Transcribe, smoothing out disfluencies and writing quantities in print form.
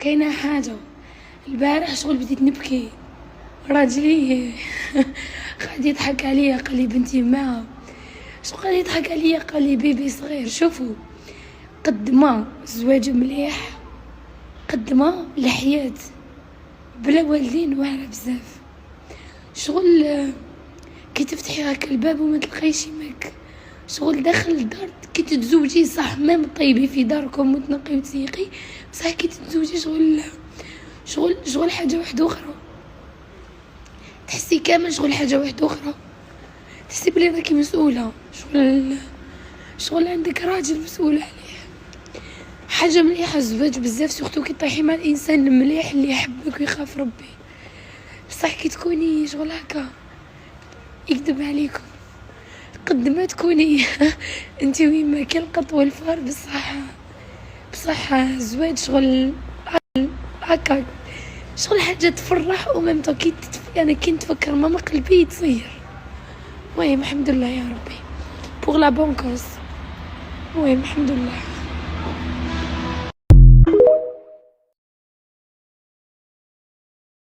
كاينه حاجه. البارح شغل بديت نبكي، راجلي غادي يضحك عليا، قال لي بنتي معها شغل غادي يضحك عليا، قال لي بيبي صغير. شوفوا قد ما الزواج مليح قد ما الحياة بلا والدين واعرة بزاف. شغل كي تفتحي هاك الباب وما تلقايش يماك، شغل داخل الدار كي تتزوجي صح مام طيبي في داركم وتنقي وتسيقي، بصح كي تتزوجي شغل حاجه واحده اخرى، تحسي كامل شغل حاجه واحده اخرى، تحسي بلي راكي مسؤوله. شغل عندك راجل مسؤول عليه. حاجه مليحه الزواج بزاف، سورتو كي طيحي مع الانسان المليح اللي يحبك ويخاف ربي. بصح كي تكوني شغل هكا يكذب عليكم، قد ما تكوني انت ويما كي القط والفار، بصح الزواج شغل هكا شغل حاجه تفرح. ومام كي انا كي نتفكر ماما قلبي يتصير. المهم الحمد لله يا ربي بوغ لا بونكوس. المهم الحمد لله.